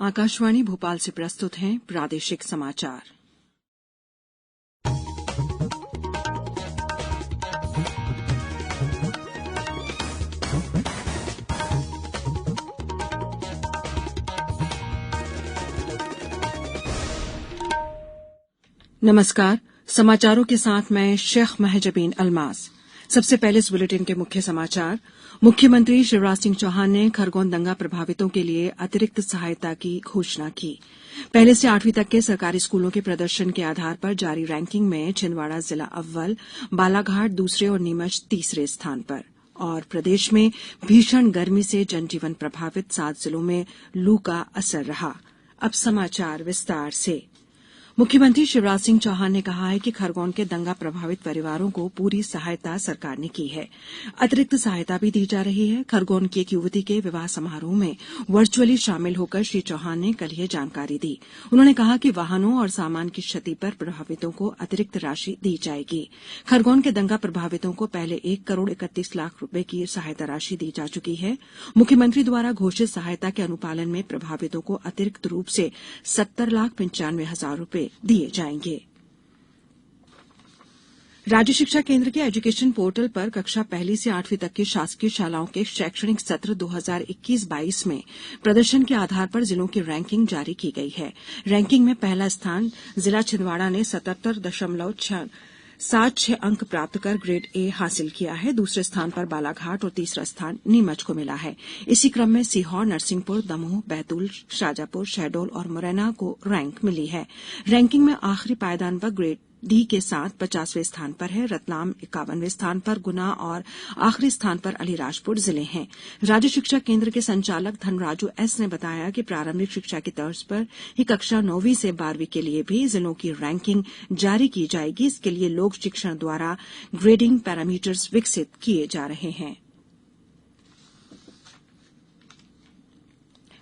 आकाशवाणी भोपाल से प्रस्तुत हैं प्रादेशिक समाचार। नमस्कार, समाचारों के साथ मैं शेख महजबीन अल्मास। सबसे पहले इस बुलेटिन के मुख्य समाचार। मुख्यमंत्री शिवराज सिंह चौहान ने खरगोन दंगा प्रभावितों के लिए अतिरिक्त सहायता की घोषणा की। पहले से 8वीं तक के सरकारी स्कूलों के प्रदर्शन के आधार पर जारी रैंकिंग में छिंदवाड़ा जिला अव्वल, बालाघाट दूसरे और नीमच तीसरे स्थान पर। और प्रदेश में भीषण गर्मी से जनजीवन प्रभावित 7 जिलों में लू का असर रहा। अब समाचार विस्तार से। मुख्यमंत्री शिवराज सिंह चौहान ने कहा है कि खरगोन के दंगा प्रभावित परिवारों को पूरी सहायता सरकार ने की है। अतिरिक्त सहायता भी दी जा रही है। खरगोन की एक युवती के विवाह समारोह में वर्चुअली शामिल होकर श्री चौहान ने कल यह जानकारी दी। उन्होंने कहा कि वाहनों और सामान की क्षति पर प्रभावितों को अतिरिक्त राशि दी जाएगी। खरगोन के दंगा प्रभावितों को पहले 1 करोड़ 31 लाख रुपए की सहायता राशि दी जा चुकी है। मुख्यमंत्री द्वारा घोषित सहायता के अनुपालन में प्रभावितों को अतिरिक्त रूप से 70,95,000 रुपए दिए जाएंगे। राज्य शिक्षा केंद्र के एजुकेशन पोर्टल पर कक्षा 1 से 8वीं तक की शासकीय शालाओं के शैक्षणिक सत्र 2021-22 में प्रदर्शन के आधार पर जिलों की रैंकिंग जारी की गई है। रैंकिंग में पहला स्थान जिला छिंदवाड़ा ने 77.76 अंक प्राप्त कर ग्रेड ए हासिल किया है। दूसरे स्थान पर बालाघाट और तीसरा स्थान नीमच को मिला है। इसी क्रम में सीहोर, नरसिंहपुर, दमोह, बैतूल, शाजापुर, शहडोल और मुरैना को रैंक मिली है। रैंकिंग में आखिरी पायदान पर ग्रेड डी के साथ 50वें स्थान पर है। रतलाम 51वें स्थान पर, गुना और आखिरी स्थान पर अलीराजपुर जिले हैं। राज्य शिक्षा केंद्र के संचालक धनराजू एस ने बताया कि प्रारंभिक शिक्षा की तर्ज पर ही कक्षा 9वीं से 12वीं के लिए भी जिलों की रैंकिंग जारी की जाएगी। इसके लिए लोक शिक्षण द्वारा ग्रेडिंग पैरामीटर्स विकसित किए जा रहे हैं।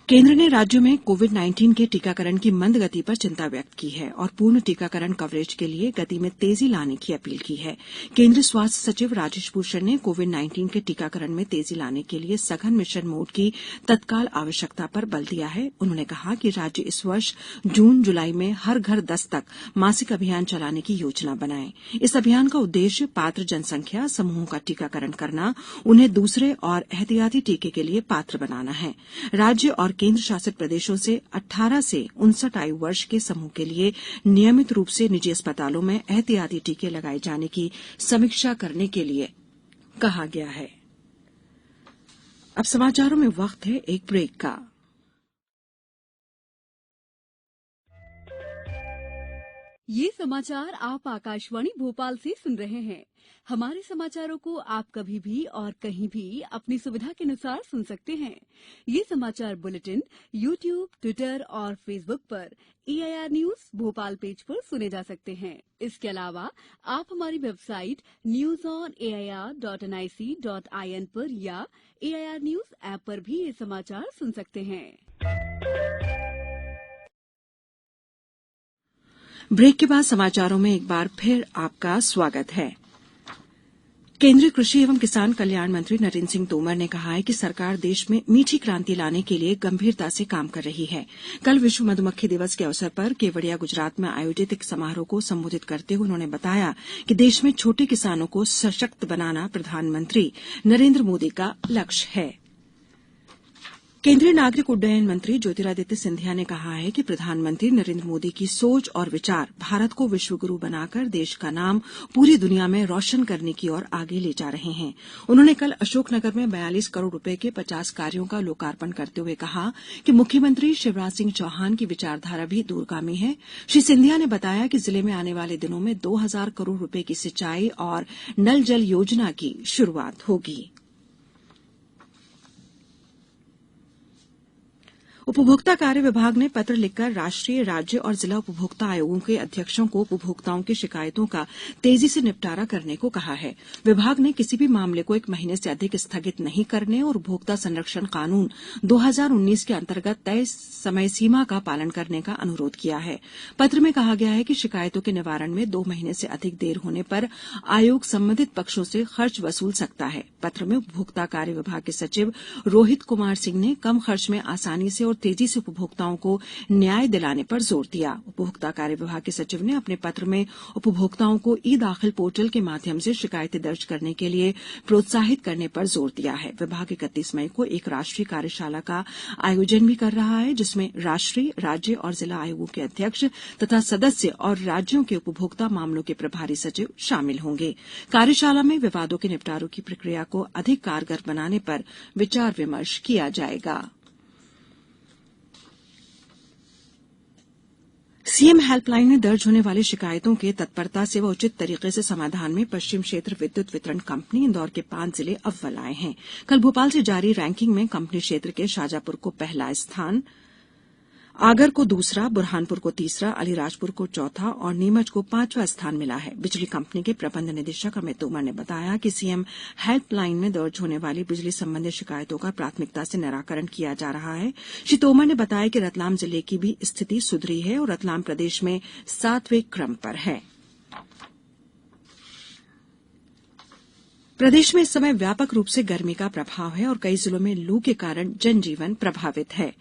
केंद्र ने राज्यों में कोविड-19 के टीकाकरण की मंद गति पर चिंता व्यक्त की है और पूर्ण टीकाकरण कवरेज के लिए गति में तेजी लाने की अपील की है। केंद्रीय स्वास्थ्य सचिव राजेश भूषण ने कोविड-19 के टीकाकरण में तेजी लाने के लिए सघन मिशन मोड की तत्काल आवश्यकता पर बल दिया है। उन्होंने कहा कि राज्य इस वर्ष जून-जुलाई में हर घर दस्तक मासिक अभियान चलाने की योजना बनाएं। इस अभियान का उद्देश्य पात्र जनसंख्या समूहों का टीकाकरण करना, उन्हें दूसरे और एहतियाती टीके के लिए पात्र बनाना है। राज्य और केंद्र शासित प्रदेशों से 18 से 59 आयु वर्ष के समूह के लिए नियमित रूप से निजी अस्पतालों में एहतियाती टीके लगाए जाने की समीक्षा करने के लिए कहा गया है। अब समाचारों में वक्त है एक ब्रेक का। ये समाचार आप आकाशवाणी भोपाल से सुन रहे हैं। हमारे समाचारों को आप कभी भी और कहीं भी अपनी सुविधा के अनुसार सुन सकते हैं। ये समाचार बुलेटिन YouTube, ट्विटर और फेसबुक पर AIR न्यूज भोपाल पेज पर सुने जा सकते हैं। इसके अलावा आप हमारी वेबसाइट newsonair.nic.in पर या AIR न्यूज ऐप पर भी ये समाचार सुन सकते हैं। ब्रेक के बाद समाचारों में एक बार फिर आपका स्वागत है। केंद्रीय कृषि एवं किसान कल्याण मंत्री नरेंद्र सिंह तोमर ने कहा है कि सरकार देश में मीठी क्रांति लाने के लिए गंभीरता से काम कर रही है। कल विश्व मधुमक्खी दिवस के अवसर पर केवड़िया, गुजरात में आयोजित एक समारोह को संबोधित करते हुए उन्होंने बताया कि देश में छोटे किसानों को सशक्त बनाना प्रधानमंत्री नरेंद्र मोदी का लक्ष्य है। केंद्रीय नागरिक उड्डयन मंत्री ज्योतिरादित्य सिंधिया ने कहा है कि प्रधानमंत्री नरेंद्र मोदी की सोच और विचार भारत को विश्वगुरु बनाकर देश का नाम पूरी दुनिया में रोशन करने की ओर आगे ले जा रहे हैं। उन्होंने कल अशोकनगर में 42 करोड़ रुपए के 50 कार्यों का लोकार्पण करते हुए कहा कि मुख्यमंत्री शिवराज सिंह चौहान की विचारधारा भी दूरगामी है। श्री सिंधिया ने बताया कि जिले में आने वाले दिनों में 2000 करोड़ रुपए की सिंचाई और नल जल योजना की शुरुआत होगी। उपभोक्ता कार्य विभाग ने पत्र लिखकर राष्ट्रीय, राज्य और जिला उपभोक्ता आयोगों के अध्यक्षों को उपभोक्ताओं की शिकायतों का तेजी से निपटारा करने को कहा है। विभाग ने किसी भी मामले को 1 महीने से अधिक स्थगित नहीं करने और उपभोक्ता संरक्षण कानून 2019 के अंतर्गत तय समय सीमा का पालन करने का अनुरोध किया है। पत्र में कहा गया है कि शिकायतों के निवारण में 2 महीने से अधिक देर होने पर आयोग संबंधित पक्षों से खर्च वसूल सकता है। पत्र में उपभोक्ता कार्य विभाग के सचिव रोहित कुमार सिंह ने कम खर्च में आसानी से और तेजी से उपभोक्ताओं को न्याय दिलाने पर जोर दिया। उपभोक्ता कार्य विभाग के सचिव ने अपने पत्र में उपभोक्ताओं को ई दाखिल पोर्टल के माध्यम से शिकायतें दर्ज करने के लिए प्रोत्साहित करने पर जोर दिया है। विभाग 31 मई को एक राष्ट्रीय कार्यशाला का आयोजन भी कर रहा है, जिसमें राष्ट्रीय, राज्य और जिला आयोगों के अध्यक्ष तथा सदस्य और राज्यों के उपभोक्ता मामलों के प्रभारी सचिव शामिल होंगे। कार्यशाला में विवादों के निपटारे की प्रक्रिया को अधिक कारगर बनाने पर विचार विमर्श किया जाएगा। सीएम हेल्पलाइन में दर्ज होने वाली शिकायतों के तत्परता से व उचित तरीके से समाधान में पश्चिम क्षेत्र विद्युत वितरण कंपनी इंदौर के 5 जिले अव्वल आए हैं। कल भोपाल से जारी रैंकिंग में कंपनी क्षेत्र के शाजापुर को पहला स्थान, आगर को दूसरा, बुरहानपुर को तीसरा, अलीराजपुर को चौथा और नीमच को 5वां स्थान मिला है। बिजली कंपनी के प्रबंध निदेशक अमित तोमर ने बताया कि सीएम हेल्पलाइन में दर्ज होने वाली बिजली संबंधी शिकायतों का प्राथमिकता से निराकरण किया जा रहा है। श्री तोमर ने बताया कि रतलाम जिले की भी स्थिति सुधरी है और रतलाम प्रदेश में 7वें क्रम पर है। प्रदेश में इस समय व्यापक रूप से गर्मी का प्रभाव है और कई जिलों में लू के कारण जनजीवन प्रभावित है।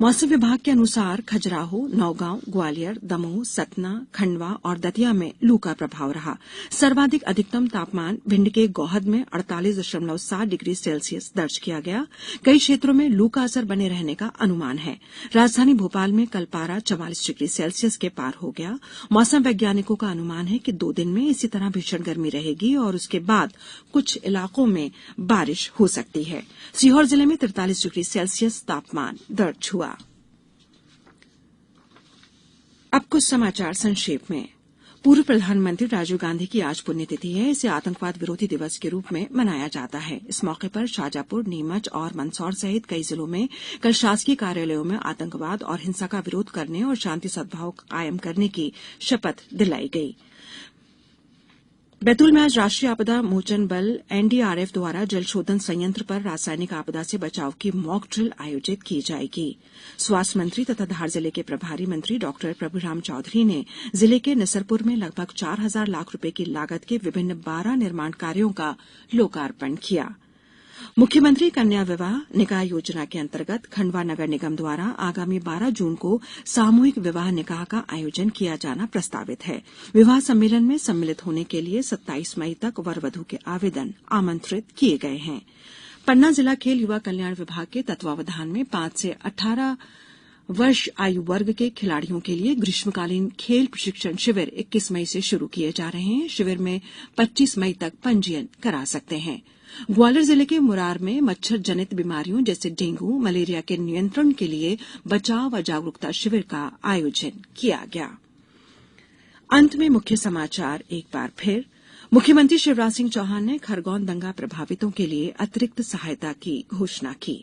मौसम विभाग के अनुसार खजुराहो, नौगांव, ग्वालियर, दमोह, सतना, खंडवा और दतिया में लू का प्रभाव रहा। सर्वाधिक अधिकतम तापमान भिंड के गौहद में 48.7 डिग्री सेल्सियस दर्ज किया गया। कई क्षेत्रों में लू का असर बने रहने का अनुमान है। राजधानी भोपाल में कल पारा 44 डिग्री सेल्सियस के पार हो गया। मौसम वैज्ञानिकों का अनुमान है कि 2 दिन में इसी तरह भीषण गर्मी रहेगी और उसके बाद कुछ इलाकों में बारिश हो सकती है। सीहोर जिले में 43 डिग्री सेल्सियस तापमान दर्ज हुआ। अब कुछ समाचार संक्षेप में। पूर्व प्रधानमंत्री राजीव गांधी की आज पुण्यतिथि है। इसे आतंकवाद विरोधी दिवस के रूप में मनाया जाता है। इस मौके पर शाजापुर, नीमच और मंदसौर सहित कई जिलों में कल शासकीय कार्यालयों में आतंकवाद और हिंसा का विरोध करने और शांति सद्भाव कायम करने की शपथ दिलाई गई। बैतूल में आज राष्ट्रीय आपदा मोचन बल एनडीआरएफ द्वारा जल शोधन संयंत्र पर रासायनिक आपदा से बचाव की मॉक ड्रिल आयोजित की जाएगी। स्वास्थ्य मंत्री तथा धार जिले के प्रभारी मंत्री डॉक्टर प्रभुराम चौधरी ने जिले के नसरपुर में लगभग 4,000 लाख रुपए की लागत के विभिन्न 12 निर्माण कार्यों का लोकार्पण किया। मुख्यमंत्री कन्या विवाह निकाह योजना के अंतर्गत खंडवा नगर निगम द्वारा आगामी 12 जून को सामूहिक विवाह निकाह का आयोजन किया जाना प्रस्तावित है। विवाह सम्मेलन में सम्मिलित होने के लिए 27 मई तक वर वधू के आवेदन आमंत्रित किए गए हैं। पन्ना जिला खेल युवा कल्याण विभाग के तत्वावधान में 5 से 18 वर्ष आयु वर्ग के खिलाड़ियों के लिए ग्रीष्मकालीन खेल प्रशिक्षण शिविर 21 मई से शुरू किए जा रहे हैं। शिविर में 25 मई तक पंजीयन करा सकते हैं। ग्वालियर जिले के मुरार में मच्छर जनित बीमारियों जैसे डेंगू, मलेरिया के नियंत्रण के लिए बचाव व जागरूकता शिविर का आयोजन किया गया। अंत में मुख्य समाचार एक बार फिर। मुख्यमंत्री शिवराज सिंह चौहान ने खरगोन दंगा प्रभावितों के लिए अतिरिक्त सहायता की घोषणा की।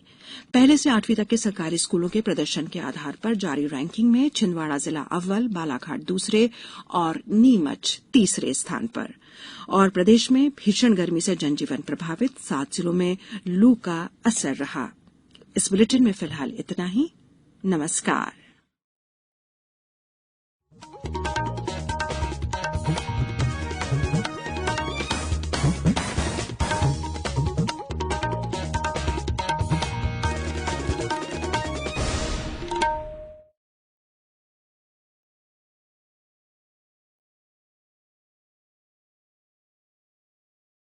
पहले से 8वीं तक के सरकारी स्कूलों के प्रदर्शन के आधार पर जारी रैंकिंग में छिंदवाड़ा जिला अव्वल, बालाघाट दूसरे और नीमच तीसरे स्थान पर। और प्रदेश में भीषण गर्मी से जनजीवन प्रभावित, 7 जिलों में लू का असर रहा। इस बुलेटिन में फिलहाल इतना ही। नमस्कार।